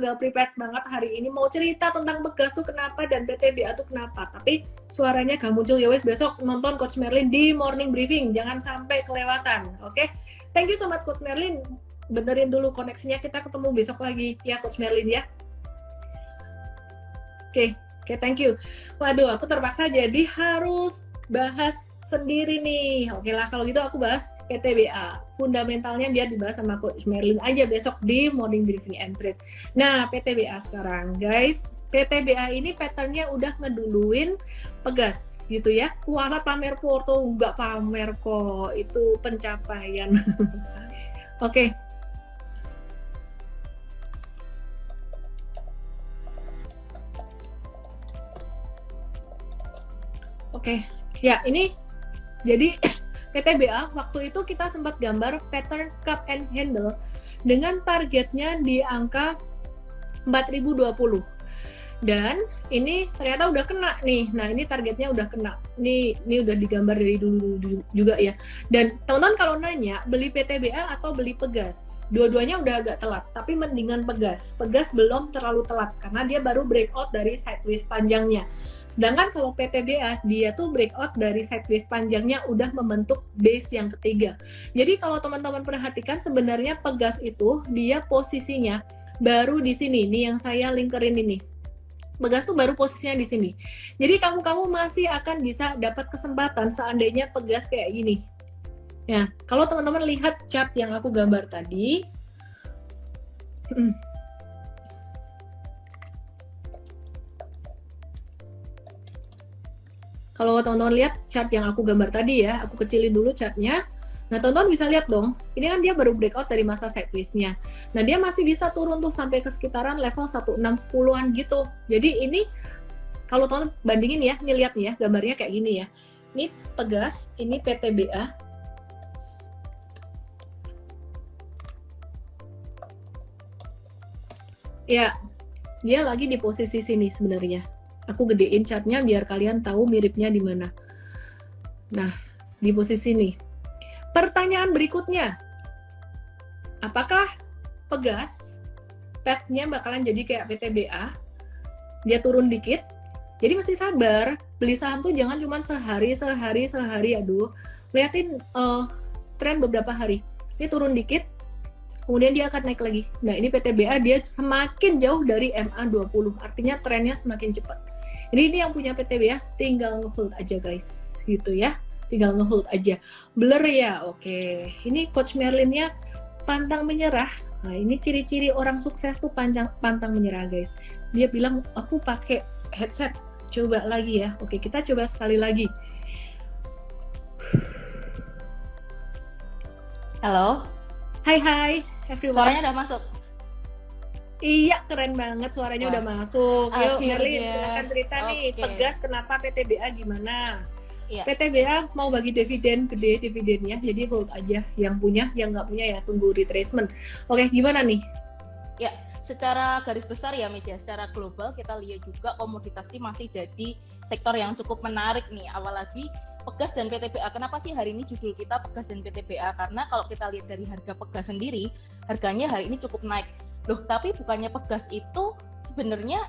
well prepared banget hari ini mau cerita tentang Pegas tuh kenapa dan PTBA tuh kenapa. Tapi suaranya gak muncul. Ya wes, besok nonton Coach Merlin di morning briefing, jangan sampai kelewatan. Oke? Thank you so much Coach Merlin. Benerin dulu koneksinya, kita ketemu besok lagi ya Coach Merlin ya. Oke, thank you. Waduh, aku terpaksa jadi harus bahas sendiri nih. Oke lah, kalau gitu aku bahas PTBA. Fundamentalnya biar dibahas sama Coach Merlin aja besok di morning briefing Mtrade. Nah, PTBA sekarang, guys. PTBA ini patternnya udah ngeduluin Pegas, gitu ya. Kualat pamer foto, nggak pamer kok. Itu pencapaian. Oke. Oke, ya ini jadi PTBA waktu itu kita sempat gambar pattern cup and handle dengan targetnya di angka 4020 dan ini ternyata udah kena nih. Nah ini targetnya udah kena. Ini udah digambar dari dulu juga ya. Dan teman-teman kalau nanya beli PTBA atau beli Pegas, dua-duanya udah agak telat. Tapi mendingan Pegas. Pegas belum terlalu telat karena dia baru breakout dari sideways panjangnya. Sedangkan kalau PTBA dia tuh breakout dari sideways panjangnya udah membentuk base yang ketiga. Jadi kalau teman-teman perhatikan sebenarnya Pegas itu dia posisinya baru di sini nih yang saya linkerin ini. Pegas tuh baru posisinya di sini. Jadi kamu masih akan bisa dapat kesempatan seandainya Pegas kayak gini. Ya, kalau teman-teman lihat chart yang aku gambar tadi, kalau teman-teman lihat chart yang aku gambar tadi ya, aku kecilin dulu chartnya. Nah, teman-teman bisa lihat dong, ini kan dia baru breakout dari masa sideways-nya. Nah, dia masih bisa turun tuh sampai ke sekitaran level 1610-an gitu. Jadi ini, kalau teman bandingin ya, ini lihat nih ya, gambarnya kayak gini ya. Ini Pegas, ini PTBA. Ya, dia lagi di posisi sini sebenarnya. Aku gedein chartnya biar kalian tahu miripnya di mana. Nah, di posisi ini. Pertanyaan berikutnya. Apakah Pegas path-nya bakalan jadi kayak PTBA? Dia turun dikit. Jadi mesti sabar. Beli saham tuh jangan cuma sehari. Aduh, liatin tren beberapa hari. Ini turun dikit, kemudian dia akan naik lagi. Nah, ini PTBA dia semakin jauh dari MA20, artinya trennya semakin cepat. Ini yang punya PTBA tinggal nge-hold aja guys, gitu ya. Tinggal nge-hold aja. Blur ya, oke. Ini Coach Merlin-nya pantang menyerah. Nah, ini ciri-ciri orang sukses tuh pantang menyerah guys. Dia bilang, aku pakai headset. Coba lagi ya. Oke, kita coba sekali lagi. Halo. Hai everyone. Suaranya udah masuk. Iya, keren banget suaranya. Wah, udah masuk. Yuk Merlin, silakan cerita nih. Pegas kenapa PTBA gimana? Iya. PTBA mau bagi dividen gede dividennya, jadi hold aja. Yang punya, yang nggak punya ya tunggu retracement. Oke, gimana nih? Ya, secara garis besar ya Miss ya, secara global kita lihat juga komoditas ini masih jadi sektor yang cukup menarik nih, apalagi Pegas dan PTBA. Kenapa sih hari ini judul kita Pegas dan PTBA? Karena kalau kita lihat dari harga Pegas sendiri, harganya hari ini cukup naik. Loh, tapi bukannya Pegas itu sebenarnya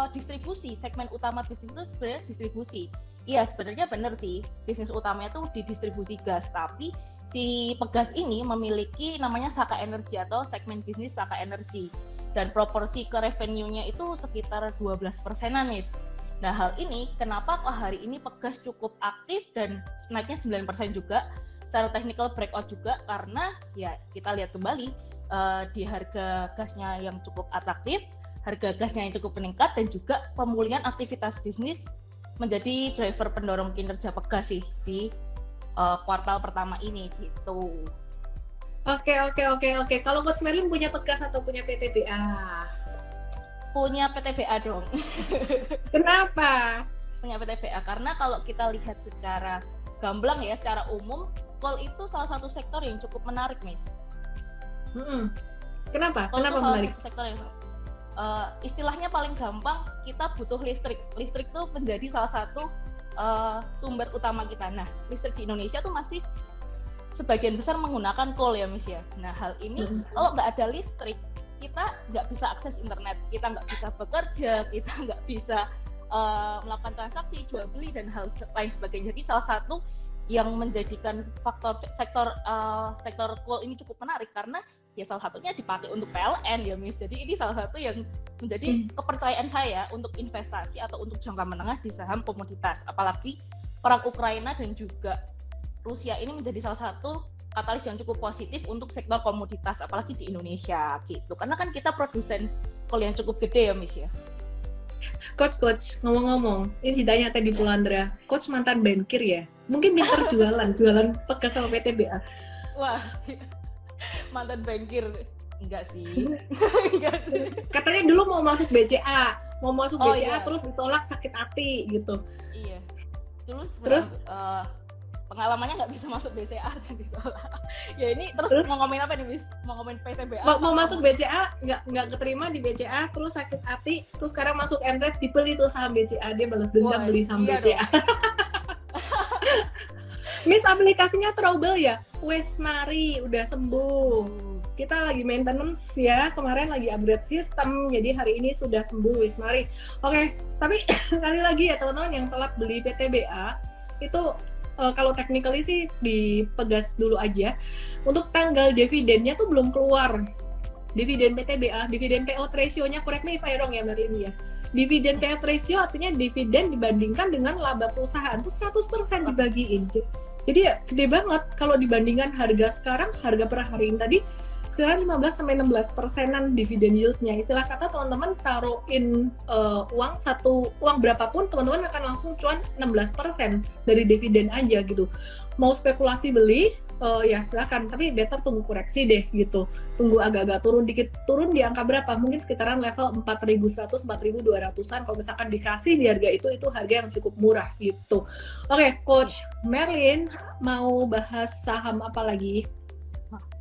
distribusi, segmen utama bisnis itu sebenarnya distribusi. Iya, sebenarnya benar sih, bisnis utamanya tuh di distribusi gas, tapi si Pegas ini memiliki namanya Saka Energi atau segmen bisnis Saka Energi. Dan proporsi ke revenue-nya itu sekitar 12%-an nih. Nah, hal ini kenapa kok hari ini Pegas cukup aktif dan naiknya 9% juga, secara technical breakout juga, karena ya kita lihat kembali di harga gasnya yang cukup atraktif, harga gasnya yang cukup meningkat, dan juga pemulihan aktivitas bisnis menjadi driver pendorong kinerja Pegas sih di kuartal pertama ini gitu. Oke. Kalau Coach Merlin punya Pegas atau punya PTBA? Punya PTBA dong. Kenapa? Punya PTBA karena kalau kita lihat secara gamblang ya, secara umum, coal itu salah satu sektor yang cukup menarik, Miss. Kenapa? Coal Kenapa itu menarik? Salah satu sektor yang istilahnya paling gampang, kita butuh listrik. Listrik tuh menjadi salah satu sumber utama kita. Nah, listrik di Indonesia tuh masih sebagian besar menggunakan coal ya, Miss ya. Nah, hal ini kalau nggak ada listrik, kita nggak bisa akses internet, kita nggak bisa bekerja, kita nggak bisa melakukan transaksi, jual beli, dan hal lain sebagainya. Jadi salah satu yang menjadikan faktor sektor coal ini cukup menarik karena ya salah satunya dipakai untuk PLN ya Miss. Jadi ini salah satu yang menjadi kepercayaan saya untuk investasi atau untuk jangka menengah di saham komoditas. Apalagi perang Ukraina dan juga Rusia ini menjadi salah satu katalis yang cukup positif untuk sektor komoditas, apalagi di Indonesia gitu. Karena kan kita produsen coal yang cukup gede ya Miss ya. Coach, ngomong-ngomong, ini ditanya tadi Pulandra, Coach mantan bankir ya? Mungkin pintar jualan Pegas sama PTBA. Wah, mantan bankir. Enggak sih. Katanya dulu mau masuk BCA, iya. Terus ditolak sakit hati gitu. Iya. Terus pengalamannya nggak bisa masuk BCA dan ditolak. Ya ini terus mau ngomongin apa nih, Miss? Mau ngomongin PTBA? Mau masuk BCA, nggak keterima di BCA, terus sakit hati, terus sekarang masuk MTrade, dibeli tuh saham BCA, dia balas dendam beli saham BCA. Miss, aplikasinya trouble ya? Wes mari, udah sembuh. Kita lagi maintenance ya, kemarin lagi upgrade sistem, jadi hari ini sudah sembuh, wes mari. Oke, tapi sekali lagi ya teman-teman yang telat beli PTBA, itu kalau technically sih dipegas dulu aja. Untuk tanggal dividennya tuh belum keluar. Dividen PTBA, dividen payout ratio-nya, correct me if I wrong ya Merlin ya. Dividen payout ratio artinya dividen dibandingkan dengan laba perusahaan tuh 100% dibagiin. Jadi ya gede banget kalau dibandingkan harga sekarang, harga per hari ini tadi sekarang 15-16%-an dividen yield-nya. Istilah kata teman-teman taruhin uang berapapun, teman-teman akan langsung cuan 16% dari dividen aja gitu. Mau spekulasi beli, ya silakan, tapi better tunggu koreksi deh gitu. Tunggu agak-agak turun dikit, turun di angka berapa? Mungkin sekitaran level 4.100, 4.200-an. Kalau misalkan dikasih di harga itu harga yang cukup murah gitu. Oke, Coach Merlin mau bahas saham apa lagi?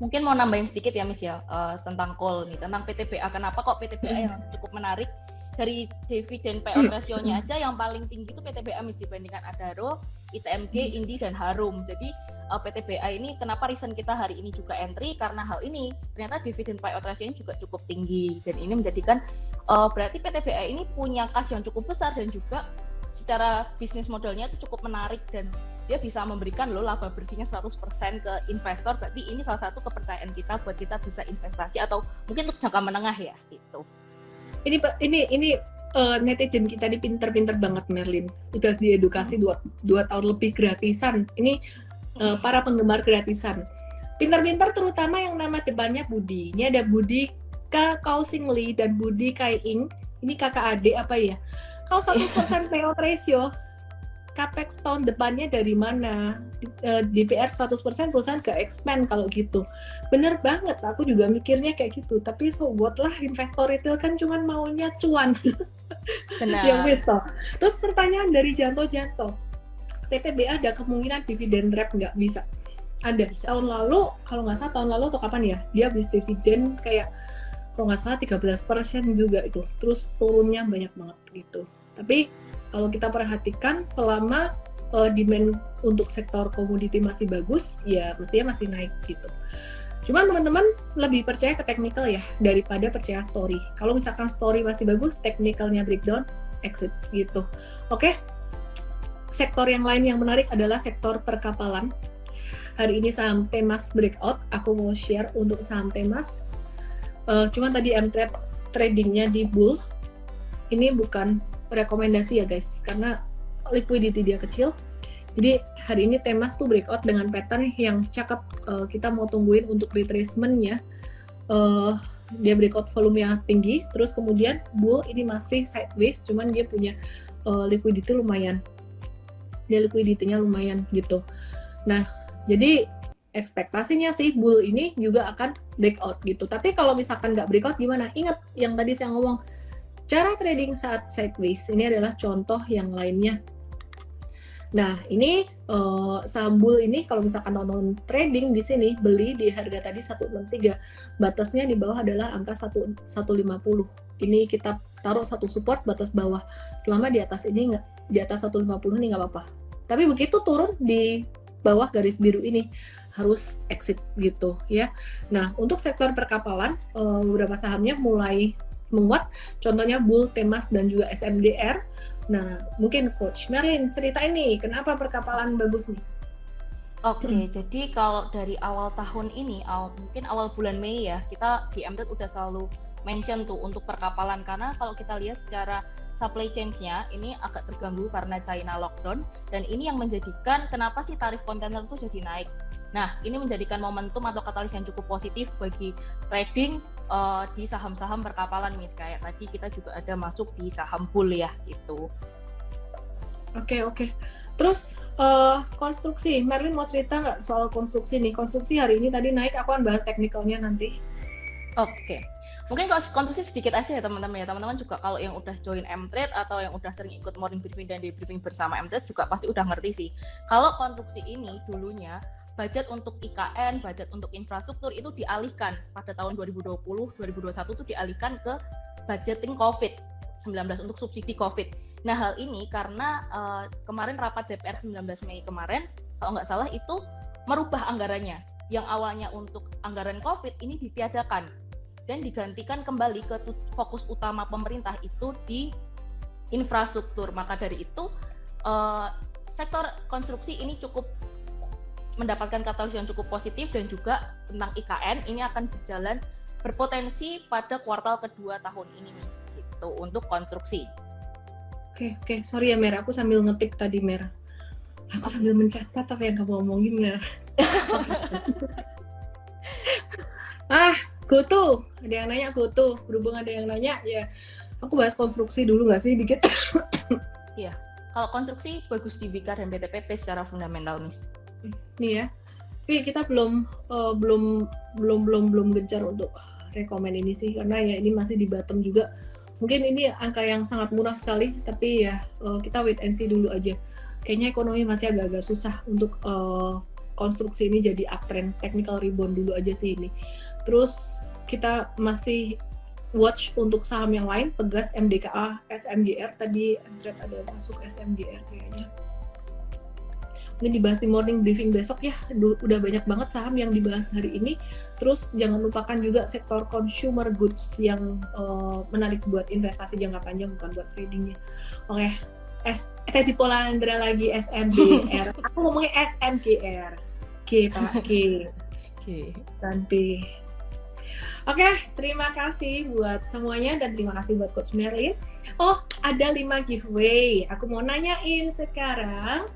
Mungkin mau nambahin sedikit ya Miss ya, tentang coal nih, tentang PTBA. Kenapa kok PTBA yang cukup menarik? dari dividen payout ratio-nya aja yang paling tinggi itu PTBA Miss dibandingkan Adaro, ITMG, Indi dan Harum. Jadi PTBA ini kenapa reason kita hari ini juga entry karena hal ini ternyata dividen payout ratio-nya juga cukup tinggi dan ini menjadikan berarti PTBA ini punya kas yang cukup besar dan juga secara bisnis modelnya itu cukup menarik dan dia bisa memberikan laba bersihnya 100% ke investor. Berarti ini salah satu kepercayaan kita buat kita bisa investasi atau mungkin untuk jangka menengah ya gitu. Ini netizen kita ini pinter-pinter banget Merlin. Sudah diedukasi 2 tahun lebih gratisan. Ini para penggemar gratisan. Pinter-pinter terutama yang nama depannya Budi. Ini ada Budi K. Kausing Lee dan Budi Kai Ing. Ini kakak adik apa ya? Kau 1% payout ratio. Capex tahun depannya dari mana? DPR 100% perusahaan ke expand kalau gitu. Bener banget, aku juga mikirnya kayak gitu. Tapi so what lah, investor itu kan cuma maunya cuan. Benar. Yang wis toh. Terus pertanyaan dari Janto. PTBA ada kemungkinan dividen trap nggak? Bisa. Ada. Tahun lalu, kalau nggak salah tahun lalu atau kapan ya, dia habis dividen kayak kalau nggak salah 13% juga itu. Terus turunnya banyak banget gitu. Tapi kalau kita perhatikan selama demand untuk sektor komoditi masih bagus, ya mestinya masih naik gitu. Cuman teman-teman lebih percaya ke technical ya daripada percaya story. Kalau misalkan story masih bagus, technicalnya breakdown, exit gitu. Oke. Sektor yang lain yang menarik adalah sektor perkapalan. Hari ini saham Temas breakout. Aku mau share untuk saham Temas. Cuman tadi MTrade tradingnya di bull. Ini bukan rekomendasi ya guys, karena liquidity dia kecil. Jadi hari ini Temas tuh breakout dengan pattern yang cakep. Kita mau tungguin untuk retracement-nya. Dia breakout volumenya tinggi, terus kemudian bull ini masih sideways, cuman dia punya liquidity lumayan. Dia liquidity-nya lumayan gitu. Nah, jadi ekspektasinya sih bull ini juga akan breakout gitu. Tapi kalau misalkan nggak breakout gimana? Ingat yang tadi saya ngomong, cara trading saat sideways ini adalah contoh yang lainnya. Nah, ini saham bull ini kalau misalkan teman-teman trading di sini beli di harga tadi 163. Batasnya di bawah adalah angka 150. Ini kita taruh satu support batas bawah. Selama di atas ini di atas 150 ini nggak apa-apa. Tapi begitu turun di bawah garis biru ini harus exit gitu ya. Nah, untuk sektor perkapalan beberapa sahamnya mulai menguat. Contohnya Bull, Temas dan juga SMDR. Nah, mungkin Coach Merlin ceritain nih kenapa perkapalan bagus nih. Oke, jadi kalau dari awal tahun ini, mungkin awal bulan Mei ya, kita di MTrade udah selalu mention tuh untuk perkapalan karena kalau kita lihat secara supply chain-nya ini agak terganggu karena China lockdown dan ini yang menjadikan kenapa sih tarif kontainer itu jadi naik. Nah, ini menjadikan momentum atau katalis yang cukup positif bagi trading di saham-saham perkapalan nih, kayak tadi kita juga ada masuk di saham bull ya gitu. Oke. Terus konstruksi, Merlin mau cerita nggak soal konstruksi nih? Konstruksi hari ini tadi naik, aku akan bahas teknikalnya nanti. Oke. Mungkin kalau konstruksi sedikit aja ya teman-teman ya. Teman-teman juga kalau yang udah join MTrade atau yang udah sering ikut morning briefing dan day briefing bersama MTrade juga pasti udah ngerti sih. Kalau konstruksi ini dulunya budget untuk IKN, budget untuk infrastruktur itu dialihkan pada tahun 2020, 2021 itu dialihkan ke budgeting COVID-19 untuk subsidi COVID. Nah, hal ini karena kemarin rapat DPR 19 Mei kemarin, kalau nggak salah itu merubah anggarannya. Yang awalnya untuk anggaran COVID ini ditiadakan dan digantikan kembali ke fokus utama pemerintah itu di infrastruktur. Maka dari itu sektor konstruksi ini cukup mendapatkan katalis yang cukup positif dan juga tentang IKN ini akan berjalan berpotensi pada kuartal kedua tahun ini gitu untuk konstruksi. Oke, sorry ya Mer, aku sambil ngetik tadi Mer. Aku sambil mencatat apa yang kamu omongin Mer. GoTo, ada yang nanya GoTo, berhubung ada yang nanya ya aku bahas konstruksi dulu nggak sih dikit? Iya, kalau konstruksi bagus di Vikar dan BTPP secara fundamental Miss. Nih ya, tapi kita belum gencar untuk rekomen ini sih karena ya ini masih di bottom juga. Mungkin ini angka yang sangat murah sekali, tapi ya kita wait and see dulu aja. Kayaknya ekonomi masih agak-agak susah untuk konstruksi ini jadi uptrend, technical rebound dulu aja sih ini. Terus kita masih watch untuk saham yang lain, Pegas, MDKA, SMGR, tadi Mtrade ada masuk SMGR kayaknya. Mungkin dibahas di morning briefing besok ya, udah banyak banget saham yang dibahas hari ini. Terus jangan lupakan juga sektor consumer goods yang menarik buat investasi jangka panjang, bukan buat trading ya. Oke, Teddy Polandra lagi SMGR. Aku ngomongnya SMGR. G Pak, G. Dan P. Oke, terima kasih buat semuanya dan terima kasih buat Coach Merlin. Oh, ada 5 giveaway. Aku mau nanyain sekarang.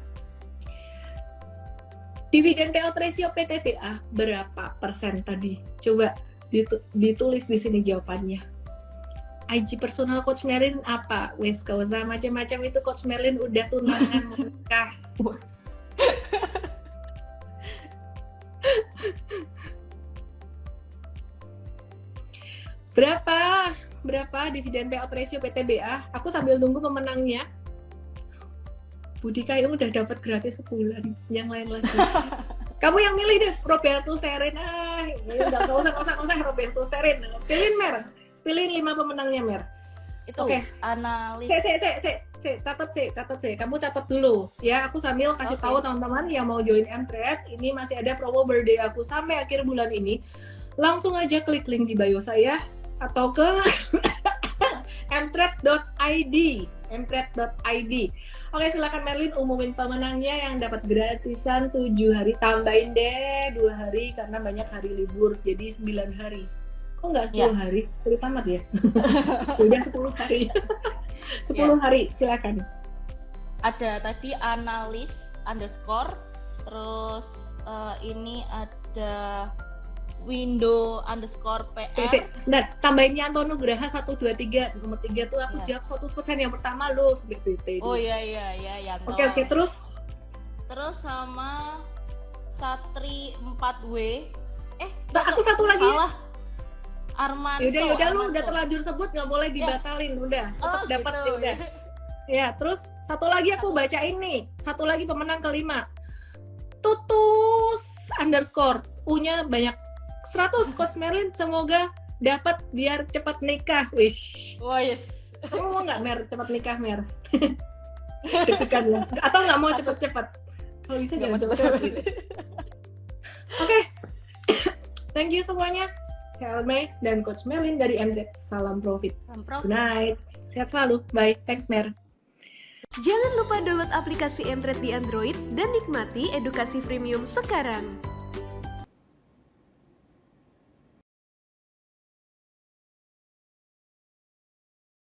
Dividen payout ratio PTBA berapa persen tadi? Coba ditulis di sini jawabannya. IG personal Coach Merlin apa? Wes gak usah macam-macam itu, Coach Merlin udah tunangan mau nikah. Berapa dividen payout ratio PTBA? Aku sambil nunggu pemenangnya. Budi kayaknya udah dapat gratis sebulan, yang lain lagi. Kamu yang milih deh, Roberto Serin. Nggak usah Roberto Serin. Pilihin Mer, pilihin 5 pemenangnya Mer. Itu Oke. Analis. Catat. Kamu catat dulu ya. Aku sambil kasih tahu teman-teman yang mau join Mtrade, ini masih ada promo birthday aku sampai akhir bulan ini. Langsung aja klik link di bio saya atau ke mtrade.id. Oke, silakan Merlin umumin pemenangnya yang dapat gratisan 7 hari. Tambahin deh 2 hari karena banyak hari libur, jadi 9 hari. Kok nggak 10 hari? Sulit amat ya? Udah 10 hari. 10 hari, silakan. Ada tadi analis underscore, terus ini ada window underscore PR. Nah, tambahin Yanto Nugraha 123. Nomor 3 tuh aku jawab 100% yang pertama lo sampai BT. Oh iya Yanto. Oke, terus sama Satri 4W. Aku satu lagi. Salah. Armanso. Yaudah lu udah terlanjur sebut, nggak boleh dibatalin. Udah, tetap dapat gitu. ya udah. Ya, terus satu lagi aku bacain nih. Satu lagi pemenang kelima. Tutus underscore. U-nya banyak 100. Coach Merlin semoga dapat biar cepat nikah. Wish. Oh yes. Kamu mau nggak Mer cepat nikah Mer? Deg-degan ya. Atau nggak mau cepet-cepet? Kalau bisa jangan cepet-cepet. Gitu. Oke. Thank you semuanya. Saya Almay dan Coach Merlin dari Mtrade. Salam profit. Good night. Sehat selalu. Bye. Thanks Mer. Jangan lupa download aplikasi Mtrade di Android dan nikmati edukasi premium sekarang.